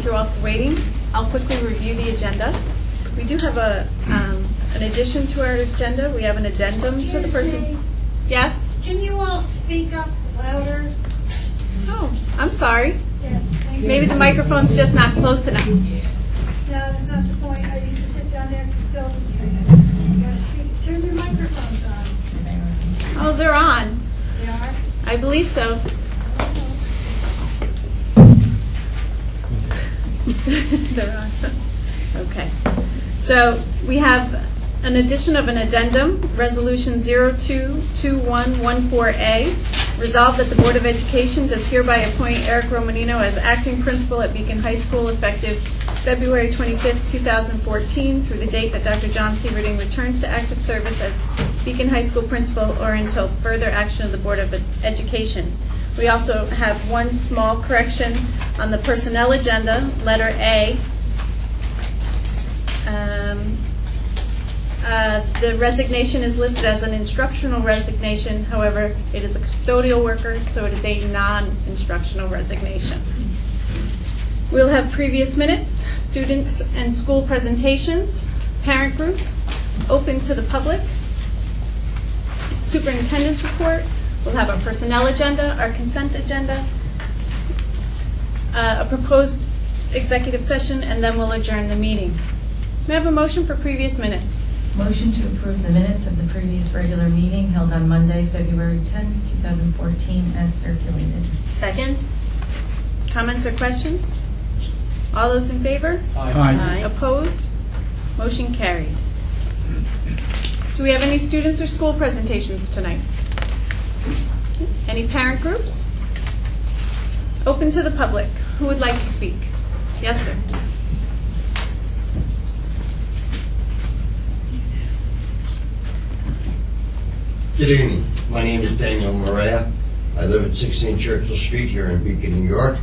you all for waiting. I'll quickly review the agenda. We do have an addition to our agenda. We have an addendum to the person. Yes? Can you all speak up louder? Oh, I'm sorry. Yes, thank you. Maybe the microphone's just not close enough. No, that's not the point. I used to sit down there and consult with you. You gotta speak. Turn your microphones on. Oh, they're on. They are? I believe so. They're on. Okay. So we have an addition of an addendum, Resolution 022114A. Resolved that the Board of Education does hereby appoint Eric Romanino as acting principal at Beacon High School effective February 25th, 2014 through the date that Dr. John Sieverding returns to active service as Beacon High School principal or until further action of the Board of Education. We also have one small correction on the personnel agenda, letter A. The resignation is listed as an instructional resignation. However, it is a custodial worker, so it is a non-instructional resignation. We'll have previous minutes, students and school presentations, parent groups, open to the public, superintendent's report. We'll have our personnel agenda, our consent agenda, a proposed executive session, and then we'll adjourn the meeting. May I have a motion for previous minutes? Motion to approve the minutes of the previous regular meeting held on Monday, February 10th, 2014, as circulated. Second. Comments or questions? All those in favor? Aye. Opposed? Motion carried. Do we have any students or school presentations tonight? Any parent groups? Open to the public. Who would like to speak? Yes, sir. Good evening. My name is Daniel Maria. I live at 16 Churchill Street here in Beacon, New York.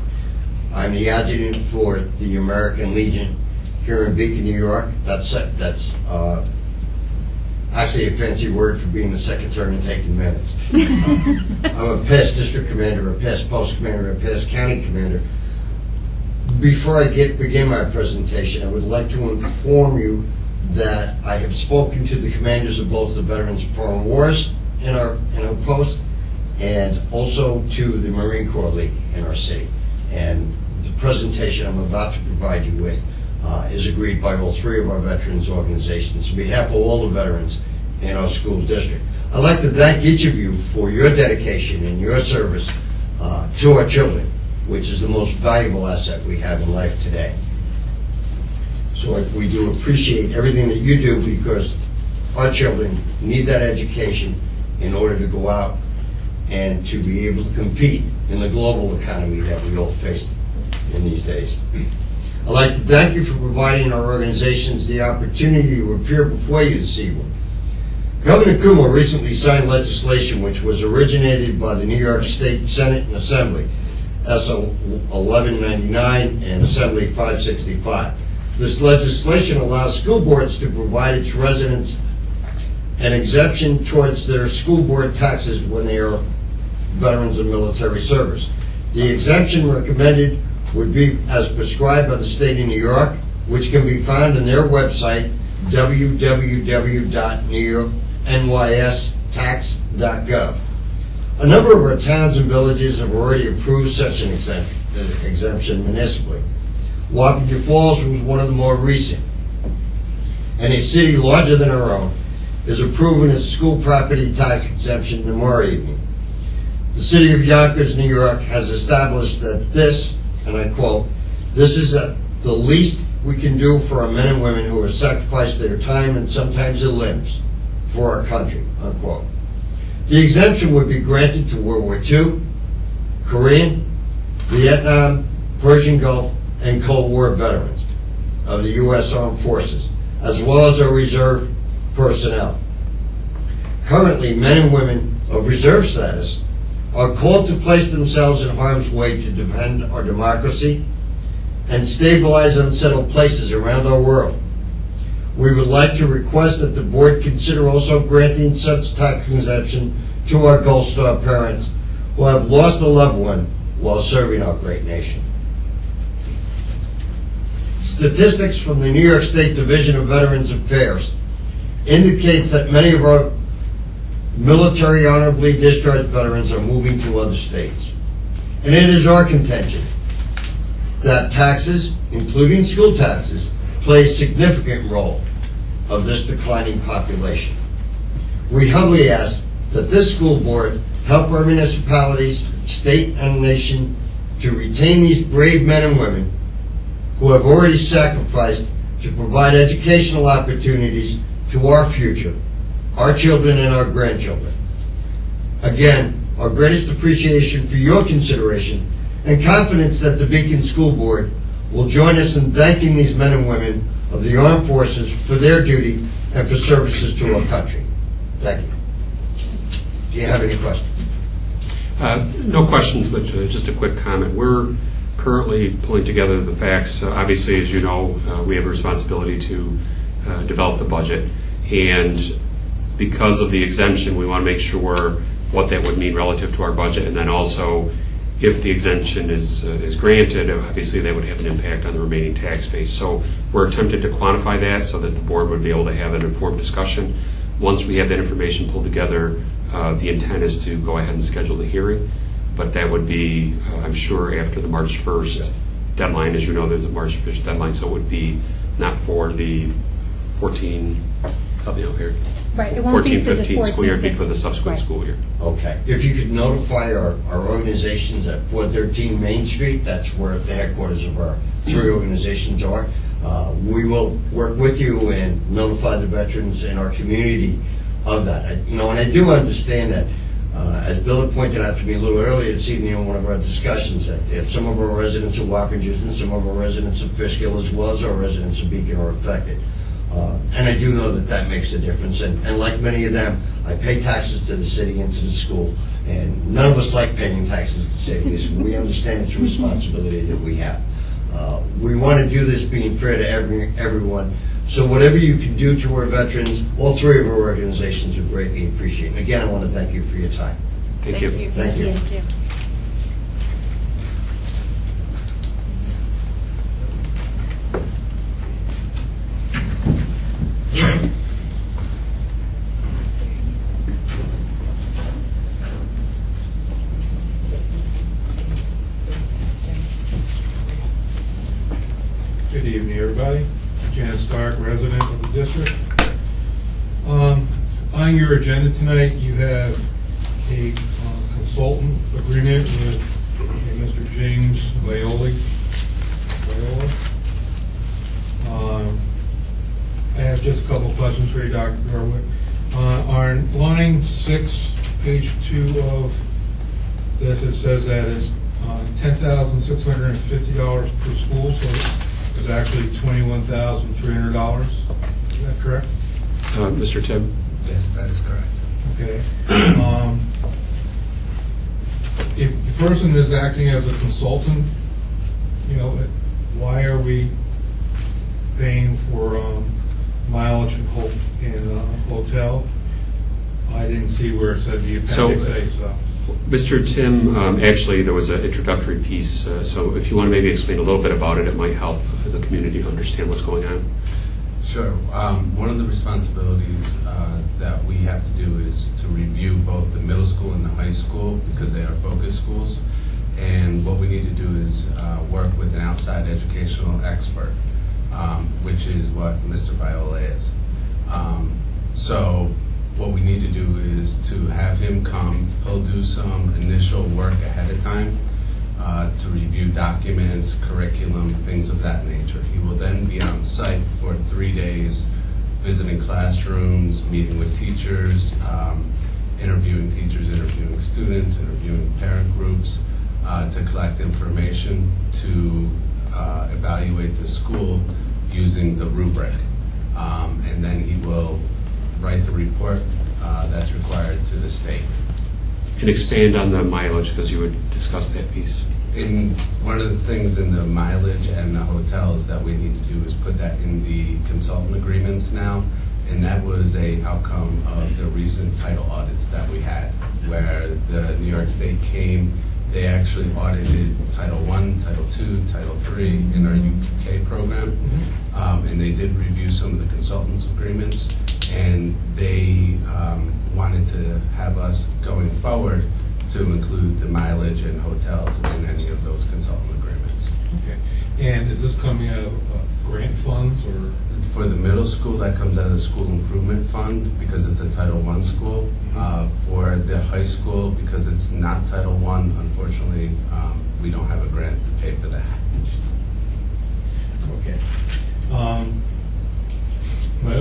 I'm the adjutant for the American Legion here in Beacon, New York. That's actually a fancy word for being the secretary and taking minutes. I'm a past district commander, a past post commander, a past county commander. Before I begin my presentation, I would like to inform you that I have spoken to the commanders of both the Veterans of Foreign Wars in our post and also to the Marine Corps League in our city. And the presentation I'm about to provide you with is agreed by all three of our veterans organizations on behalf of all the veterans in our school district. I'd like to thank each of you for your dedication and your service to our children, which is the most valuable asset we have in life today. So we do appreciate everything that you do because our children need that education in order to go out and to be able to compete in the global economy that we all face in these days. I'd like to thank you for providing our organizations the opportunity to appear before you this evening. Governor Cuomo recently signed legislation which was originated by the New York State Senate and Assembly, S. 1199 and Assembly 565. This legislation allows school boards to provide its residents an exemption towards their school board taxes when they are veterans of military service. The exemption recommended would be as prescribed by the state of New York, which can be found on their website, www.nystax.gov. A number of our towns and villages have already approved such an exemption municipally. Wappinger Falls was one of the more recent, and a city larger than our own is approving its school property tax exemption tomorrow evening. The city of Yonkers, New York has established that this, and I quote, "This is the least we can do for our men and women who have sacrificed their time and sometimes their limbs for our country," unquote. The exemption would be granted to World War II, Korean, Vietnam, Persian Gulf, and Cold War veterans of the U.S. Armed Forces, as well as our reserve personnel. Currently, men and women of reserve status are called to place themselves in harm's way to defend our democracy and stabilize unsettled places around our world. We would like to request that the board consider also granting such tax exemption to our Gold Star parents who have lost a loved one while serving our great nation. Statistics from the New York State Division of Veterans Affairs indicates that many of our military honorably discharged veterans are moving to other states. And it is our contention that taxes, including school taxes, play a significant role of this declining population. We humbly ask that this school board help our municipalities, state, and nation to retain these brave men and women who have already sacrificed to provide educational opportunities to our future, our children and our grandchildren. Again, our greatest appreciation for your consideration and confidence that the Beacon School Board will join us in thanking these men and women of the armed forces for their duty and for services to our country. Thank you. Do you have any questions? No questions, but just a quick comment. We're currently pulling together the facts. Obviously, as you know, we have a responsibility to develop the budget, and because of the exemption, we want to make sure what that would mean relative to our budget, and then also, if the exemption is granted, obviously that would have an impact on the remaining tax base. So we're attempting to quantify that so that the board would be able to have an informed discussion. Once we have that information pulled together, the intent is to go ahead and schedule the hearing, but that would be, I'm sure, after the March 1st deadline. As you know, there's a March 1st deadline, so it would be not for the 14, help me out here. Right, it won't be for the 14-15 school year, it'd be 14-15. for the subsequent Right. school year. Okay. If you could notify our organizations at 413 Main Street, that's where the headquarters of our three organizations are. We will work with you and notify the veterans in our community of that. And I do understand that, as Bill had pointed out to me a little earlier this evening in one of our discussions, that if some of our residents of Wappingers and some of our residents of Fishkill, as well as our residents of Beacon, are affected. And I do know that that makes a difference. And like many of them, I pay taxes to the city and to the school. And none of us like paying taxes to cities. We understand it's a responsibility that we have. We want to do this being fair to everyone. So whatever you can do to our veterans, all three of our organizations would greatly appreciate. And again, I want to thank you for your time. Thank you. Thank you. Thank you. Good evening, everybody. Jan Stark, resident of the district. On your agenda tonight, you have a consultant agreement with Mr. James Viola. I have just a couple questions for you, Dr. Garwood. On line 6, page 2 of this, it says that it's $10,650 per school, so it's actually $21,300. Is that correct? Mr. Tim? Yes, that is correct. Okay. If the person is acting as a consultant, why are we paying for mileage and hotel? I didn't see where it said the appendix A stuff. Mr. Tim, actually, there was an introductory piece, so if you want to maybe explain a little bit about it, it might help the community understand what's going on. Sure. One of the responsibilities that we have to do is to review both the middle school and the high school because they are focus schools. And what we need to do is work with an outside educational expert, which is what Mr. Viola is. So what we need to do is to have him come. He'll do some initial work ahead of time to review documents, curriculum, things of that nature. He will then be on site for 3 days, visiting classrooms, meeting with teachers, interviewing teachers, interviewing students, interviewing parent groups, to collect information to evaluate the school using the rubric. And then he will write the report that's required to the state. And expand on the mileage, because you would discuss that piece. One of the things in the mileage and the hotels that we need to do is put that in the consultant agreements now, and that was a outcome of the recent title audits that we had, where the New York State came They actually audited Title I, Title II, Title III in our UPK program. And they did review some of the consultants agreements, and they wanted to have us going forward to include the mileage and hotels in any of those consultant agreements. Okay. And is this coming out of grant funds or? For the middle school, that comes out of the school improvement fund because it's a Title I school. For the high school, because it's not Title I, unfortunately, we don't have a grant to pay for that. Okay. My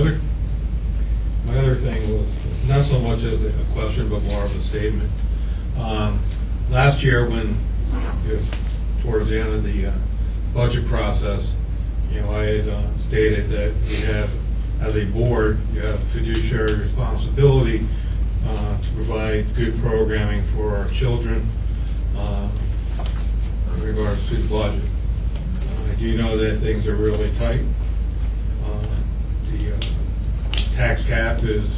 other thing was not so much a question, but more of a statement. Last year, when it was towards the end of the budget process, I had stated that we have, as a board, you have fiduciary responsibility to provide good programming for our children in regards to the budget. I do know that things are really tight. The tax cap is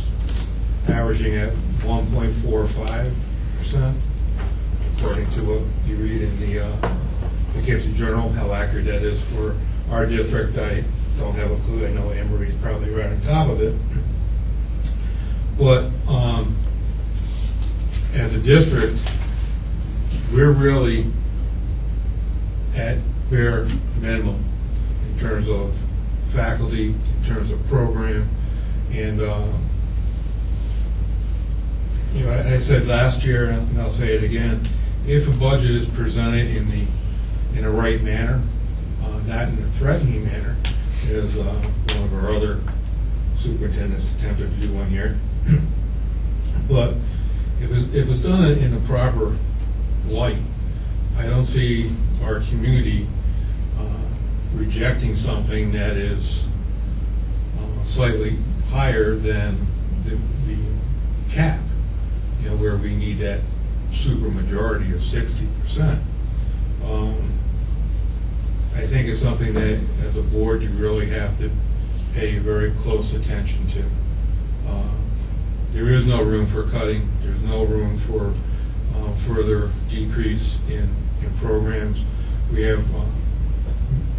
averaging at 1.45%, according to what you read in the Poughkeepsie Journal. How accurate that is for our district, I don't have a clue. I know Emory's probably right on top of it. But as a district, we're really at bare minimum in terms of faculty, in terms of program, and I said last year, and I'll say it again: if a budget is presented in a right manner, not in a threatening manner, as one of our other superintendents attempted to do one year, but if it was done in a proper light, I don't see our community rejecting something that is slightly higher than the cap, where we need that super majority of 60%. I think it's something that, as a board, you really have to pay very close attention to. There is no room for cutting. There's no room for further decrease in programs. We have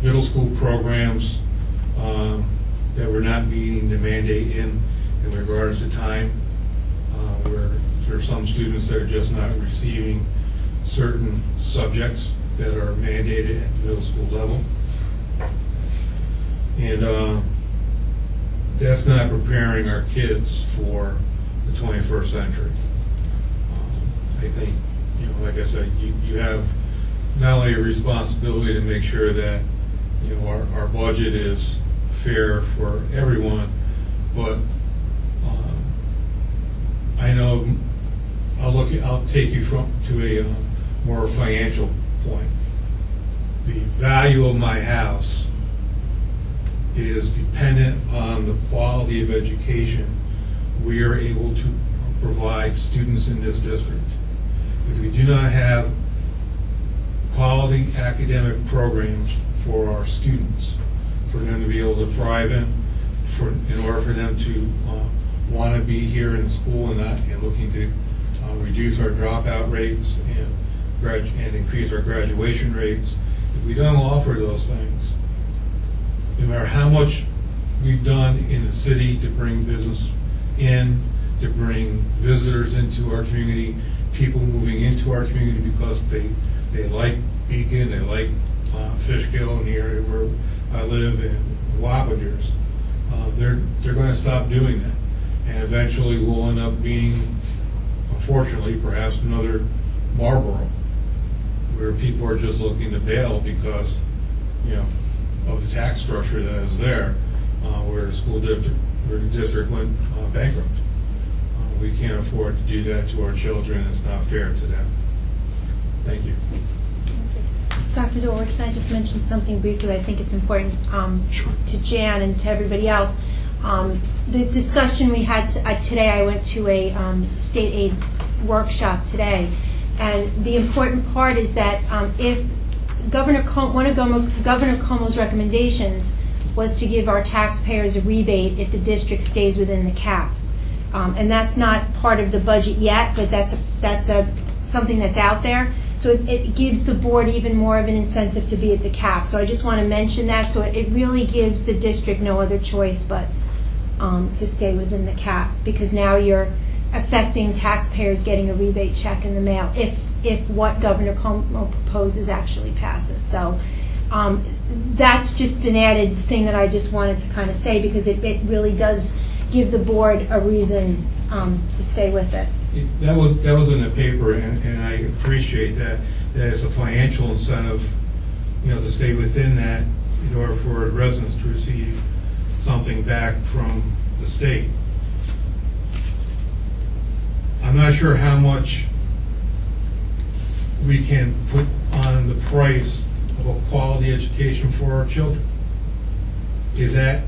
middle school programs that we're not meeting the mandate in regards to time, where there are some students that are just not receiving certain subjects that are mandated at the middle school level. And that's not preparing our kids for the 21st century. I think, like I said, you have not only a responsibility to make sure that, our budget is fair for everyone, but I know I'll take you to a more financial point. The value of my house is dependent on the quality of education we are able to provide students in this district. If we do not have quality academic programs for our students, for them to be able to thrive in order for them to want to be here in school and looking to reduce our dropout rates and increase our graduation rates, if we don't offer those things, no matter how much we've done in the city to bring business in, to bring visitors into our community, people moving into our community because they like Beacon, they like Fishkill in the area where I live, and Wappingers, they're going to stop doing that. And eventually we'll end up being, unfortunately, perhaps another Marlboro, where people are just looking to bail because, of the tax structure that is there, where the district went bankrupt. We can't afford to do that to our children. It's not fair to them. Thank you. Dr. Dorr, can I just mention something briefly? I think it's important to Jan and to everybody else. The discussion we had today, I went to a state aid workshop today, and the important part is that if one of Governor Cuomo's recommendations was to give our taxpayers a rebate if the district stays within the cap. And that's not part of the budget yet, but that's something that's out there. So it gives the board even more of an incentive to be at the cap. So I just want to mention that. So it really gives the district no other choice but to stay within the cap, because now you're affecting taxpayers getting a rebate check in the mail if what Governor Cuomo proposes actually passes. So that's just an added thing that I just wanted to kind of say, because it really does give the board a reason to stay with it. That was in the paper, and I appreciate that it's a financial incentive, to stay within that in order for residents to receive something back from the state. I'm not sure how much we can put on the price of a quality education for our children. Is that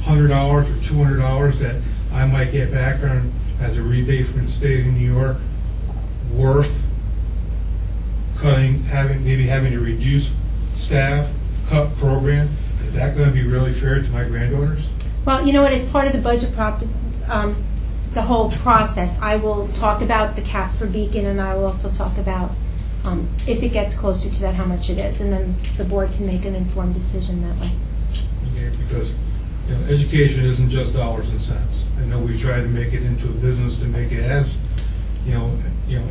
$100 or $200 that I might get back on as a rebate from the state of New York worth having to reduce staff, cut program? Is that going to be really fair to my granddaughters? Well, you know what, as part of the budget the whole process, I will talk about the cap for Beacon, and I will also talk about, if it gets closer to that, how much it is, and then the board can make an informed decision that way. Okay, because education isn't just dollars and cents. I know we try to make it into a business to make it as,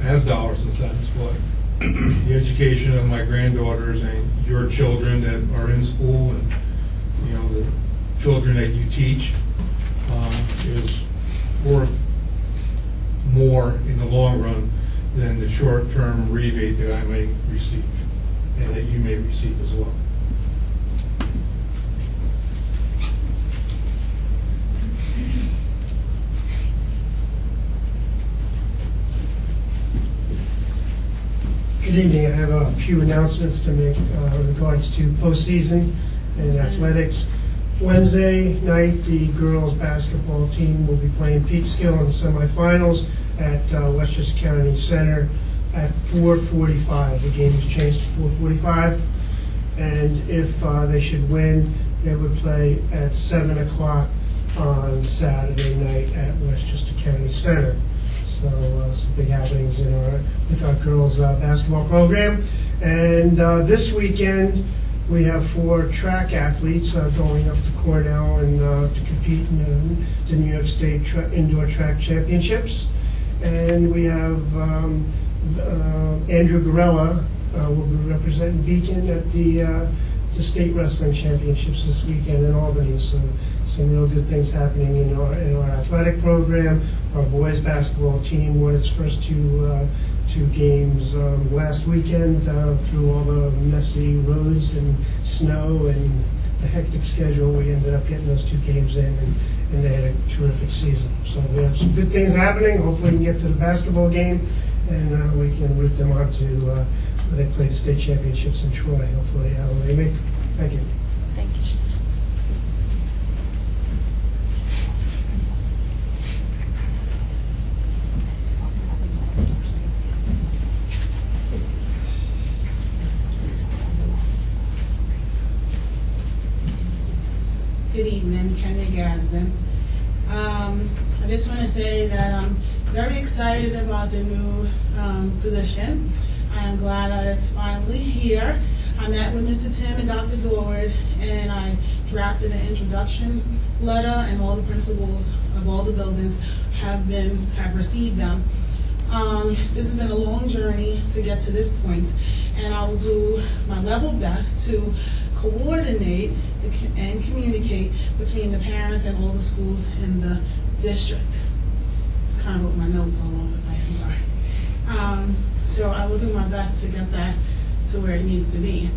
as dollars and cents, but the education of my granddaughters and your children that are in school, and the children that you teach, is worth more in the long run than the short-term rebate that I may receive and that you may receive as well. Good evening. I have a few announcements to make in regards to postseason and athletics. Wednesday night, the girls basketball team will be playing Peekskill in the semifinals at Westchester County Center at 4:45. The game is changed to 4:45, and if they should win, they would play at 7 o'clock on Saturday night at Westchester County Center. So some big happenings with our girls basketball program. And this weekend, we have 4 track athletes going up to Cornell and to compete in the New York State Indoor Track Championships. And we have Andrew Gorella will be representing Beacon at the State Wrestling Championships this weekend in Albany. So some real good things happening in our athletic program. Our boys basketball team won its first two games last weekend through all the messy roads and snow and the hectic schedule. We ended up getting those 2 games in, and they had a terrific season. So we have some good things happening. Hopefully we can get to the basketball game, and we can root them on to they play the state championships in Troy. Hopefully they make. Thank you. Thank you. Good evening, Kenya Gasden. I just want to say that I'm very excited about the new position. I am glad that it's finally here. I met with Mr. Tim and Dr. Dorward, and I drafted an introduction letter, and all the principals of all the buildings have received them. This has been a long journey to get to this point, and I will do my level best to coordinate and communicate between the parents and all the schools in the district. I kind of wrote my notes all over the place, I'm sorry. So I will do my best to get that to where it needs to be.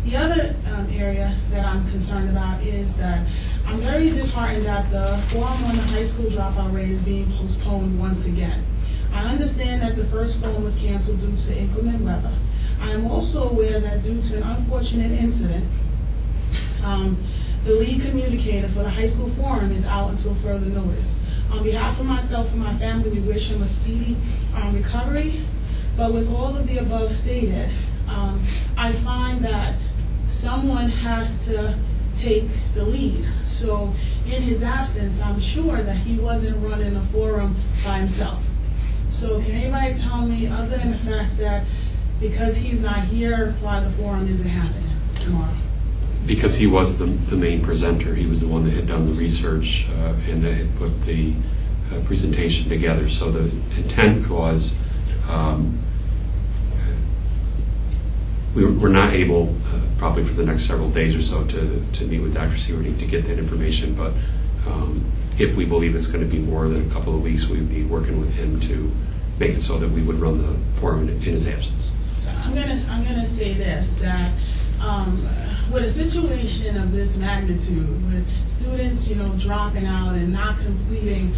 The other area that I'm concerned about is that I'm very disheartened that the forum on the high school dropout rate is being postponed once again. I understand that the first forum was canceled due to inclement weather. I am also aware that due to an unfortunate incident, the lead communicator for the high school forum is out until further notice. On behalf of myself and my family, we wish him a speedy recovery. But with all of the above stated, I find that someone has to take the lead. So in his absence, I'm sure that he wasn't running a forum by himself. So can anybody tell me, other than the fact that because he's not here, why the forum isn't happening tomorrow. Because he was the main presenter. He was the one that had done the research and that had put the presentation together. So the intent was we're not able, probably for the next several days or so, to meet with Dr. Sieverding to get that information. But if we believe it's going to be more than a couple of weeks, we'd be working with him to make it so that we would run the forum in his absence. So I'm gonna say this, that with a situation of this magnitude, with students, dropping out and not completing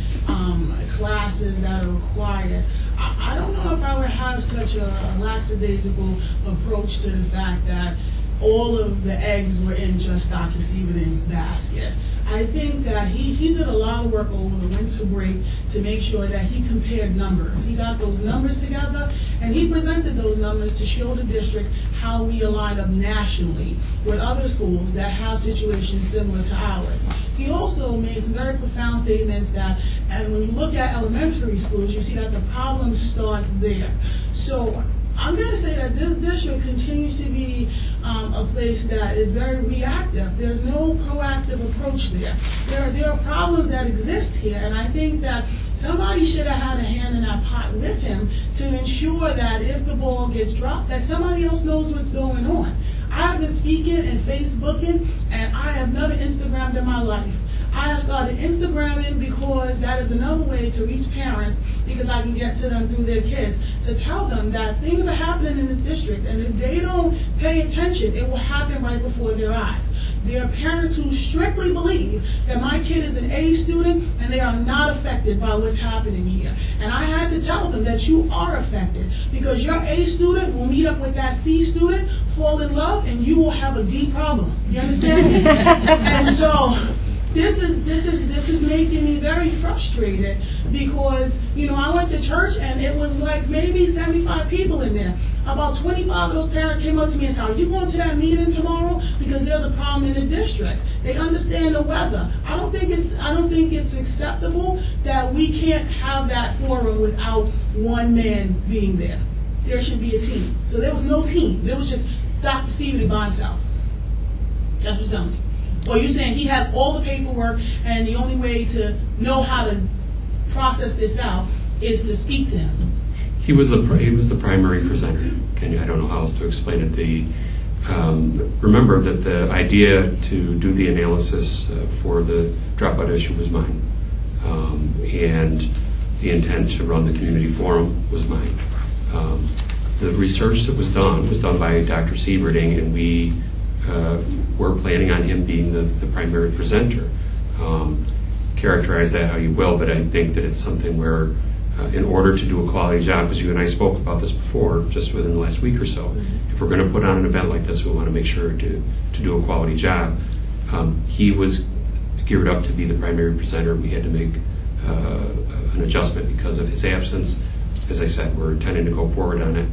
classes that are required, I don't know if I would have such a lackadaisical approach to the fact that all of the eggs were in just Dr. Sieverding's basket. I think that he did a lot of work over the winter break to make sure that he compared numbers. He got those numbers together, and he presented those numbers to show the district how we align up nationally with other schools that have situations similar to ours. He also made some very profound statements that, and when you look at elementary schools, you see that the problem starts there. So I'm going to say that this district continues to be a place that is very reactive. There's no proactive approach there. There are problems that exist here, and I think that somebody should have had a hand in that pot with him to ensure that if the ball gets dropped, that somebody else knows what's going on. I have been speaking and Facebooking, and I have never Instagrammed in my life. I have started Instagramming because that is another way to reach parents, because I can get to them through their kids, to tell them that things are happening in this district, and if they don't pay attention, it will happen right before their eyes. There are parents who strictly believe that my kid is an A student and they are not affected by what's happening here. And I had to tell them that you are affected, because your A student will meet up with that C student, fall in love, and you will have a D problem. You understand me? And so This is making me very frustrated, because I went to church and it was like maybe 75 people in there. About 25 of those parents came up to me and said, "Are you going to that meeting tomorrow? Because there's a problem in the district." They understand the weather. I don't think it's acceptable that we can't have that forum without one man being there. There should be a team. So there was no team. There was just Dr. Sieverding by himself. That's what you're telling me. Or you saying he has all the paperwork and the only way to know how to process this out is to speak to him? He was the primary presenter. I don't know how else to explain it. Remember that the idea to do the analysis for the dropout issue was mine, and the intent to run the community forum was mine. The research that was done by Dr. Sieverding, and we we're planning on him being the primary presenter. Characterize that how you will, but I think that it's something where in order to do a quality job, because you and I spoke about this before, just within the last week or so, if we're going to put on an event like this, we want to make sure to do a quality job. He was geared up to be the primary presenter. We had to make an adjustment because of his absence. As I said, we're intending to go forward on it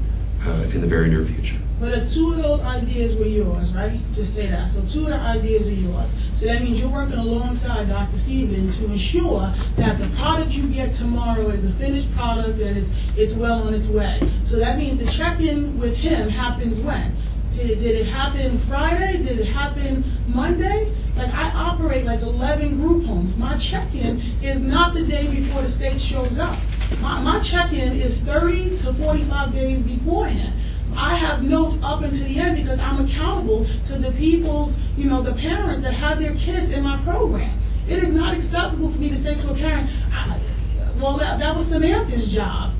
in the very near future. But if two of those ideas were yours, right? Just say that. So two of the ideas are yours. So that means you're working alongside Dr. Sieverding to ensure that the product you get tomorrow is a finished product and it's well on its way. So that means the check-in with him happens when? Did it happen Friday? Did it happen Monday? Like, I operate like 11 group homes. My check-in is not the day before the state shows up. My check-in is 30 to 45 days beforehand. I have notes up until the end because I'm accountable to the people's, the parents that have their kids in my program. It is not acceptable for me to say to a parent, well, that was Samantha's job.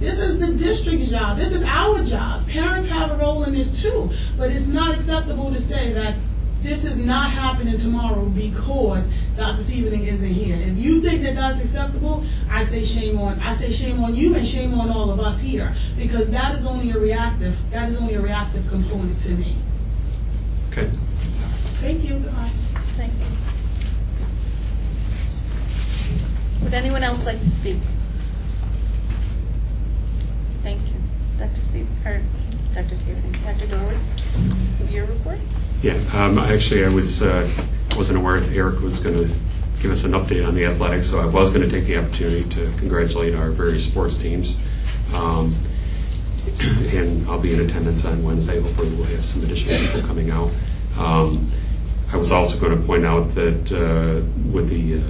This is the district's job. This is our job. Parents have a role in this too. But it's not acceptable to say that this is not happening tomorrow because Dr. Sieverding isn't here. If you think that that's acceptable, I say shame on you and shame on all of us here, because that is only a reactive component to me. Okay. Thank you. Goodbye. Thank you. Would anyone else like to speak? Thank you. Dr. Sieverding. Dr. Dorward, your report? Yeah, actually, I wasn't aware that Eric was going to give us an update on the athletics, so I was going to take the opportunity to congratulate our various sports teams. and I'll be in attendance on Wednesday. Hopefully we'll have some additional people coming out. I was also going to point out that with the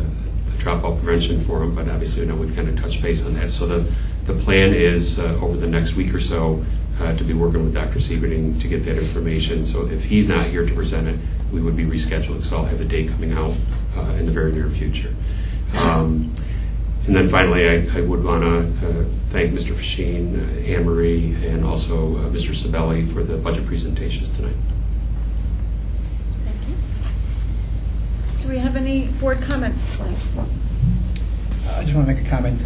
dropout prevention forum, but obviously we've kind of touched base on that. So the plan is over the next week or so to be working with Dr. Sieverding to get that information. So if he's not here to present it, we would be rescheduling. So I'll have a date coming out in the very near future. And then finally, I would want to thank Mr. Fasheen, Anne Marie, and also Mr. Sabelli for the budget presentations tonight. Thank you. Do we have any board comments tonight? I just want to make a comment.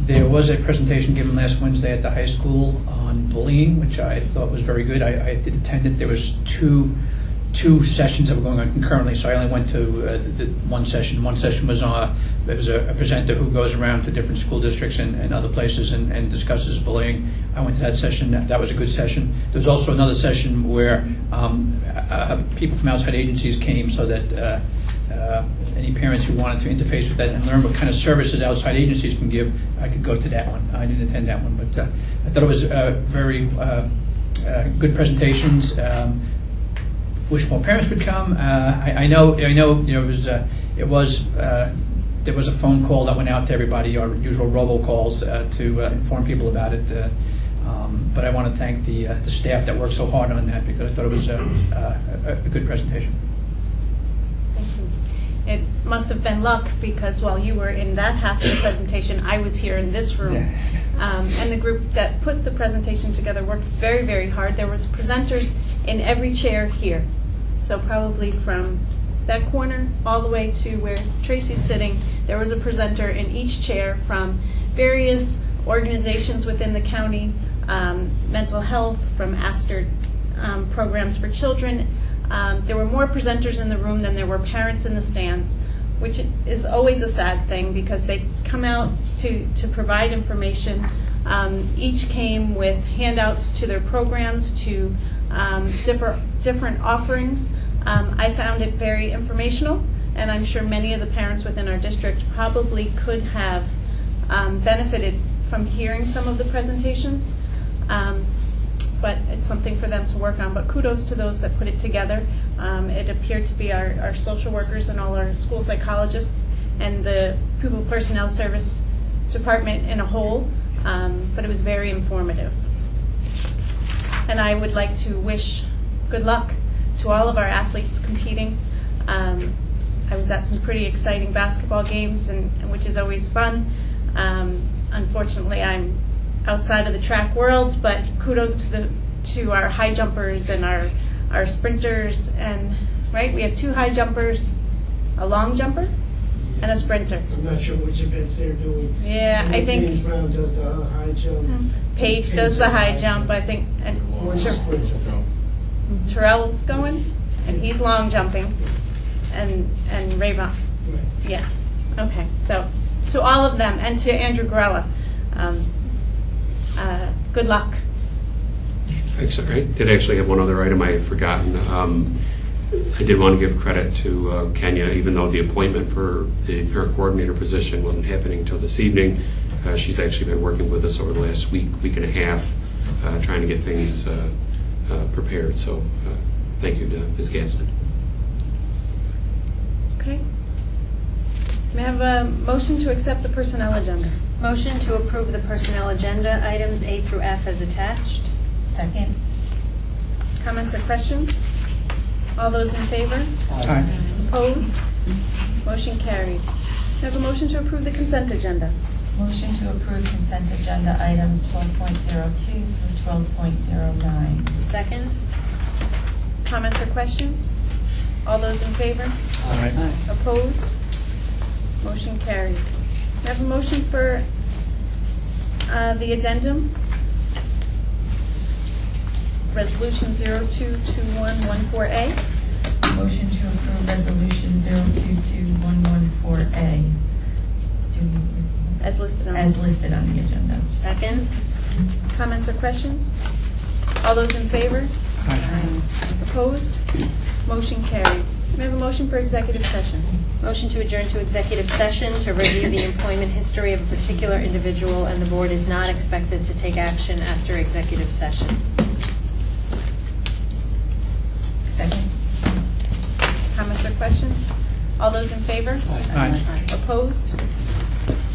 There was a presentation given last Wednesday at the high school on bullying, which I thought was very good. I did attend it. There was two sessions that were going on concurrently, so I only went to the one session. One session was there was a presenter who goes around to different school districts and other places and discusses bullying. I went to that session. That was a good session. There was also another session where people from outside agencies came, so that any parents who wanted to interface with that and learn what kind of services outside agencies can give, I could go to that one. I didn't attend that one, but I thought it was very good presentations. Wish more parents would come. I know. There was a phone call that went out to everybody, our usual robocalls to inform people about it. But I want to thank the staff that worked so hard on that, because I thought it was a good presentation. Thank you. It must have been luck, because while you were in that half of the presentation, I was here in this room. And the group that put the presentation together worked very, very hard. There was presenters in every chair here. So probably from that corner all the way to where Tracy's sitting, there was a presenter in each chair from various organizations within the county, mental health, from Astor programs for children. There were more presenters in the room than there were parents in the stands, which is always a sad thing, because they come out to provide information. Each came with handouts to their programs, to different offerings. I found it very informational, and I'm sure many of the parents within our district probably could have benefited from hearing some of the presentations. But it's something for them to work on. But kudos to those that put it together. It appeared to be our social workers and all our school psychologists and the pupil personnel service department in a whole. But it was very informative. And I would like to wish good luck to all of our athletes competing. I was at some pretty exciting basketball games, and which is always fun. Unfortunately, I'm outside of the track world, but kudos to our high jumpers and our sprinters. And right, we have two high jumpers, a long jumper, and a sprinter. I'm not sure which events they're doing. Yeah, I think James Brown does the high jump. Paige does the high jump, I think, and Terrell's going, and he's long jumping, and Rayvon. Right. Yeah. Okay. So to all of them, and to Andrew Gorella, good luck. Thanks. I did actually have one other item I had forgotten. I did want to give credit to Kenya, even though the appointment for the parent coordinator position wasn't happening until this evening. She's actually been working with us over the last week and a half, trying to get things prepared. So thank you to Ms. Gadsden. Okay. May I have a motion to accept the personnel agenda? Motion to approve the personnel agenda, items A through F as attached. Second. Comments or questions? All those in favor? Aye. Opposed? Motion carried. May I have a motion to approve the consent agenda? Motion to approve consent agenda items 12.02 through 12.09. Second. Comments or questions? All those in favor? Aye. Opposed? Motion carried. May I have a motion for the addendum? Resolution 022114A. Motion to approve resolution 022114A. As listed on As listed on the agenda. Second. Comments or questions? All those in favor? Aye. Opposed? Motion carried. May I have a motion for executive session? Motion to adjourn to executive session to review the employment history of a particular individual, and the board is not expected to take action after executive session. Second? Comments or questions? All those in favor? Aye. Opposed?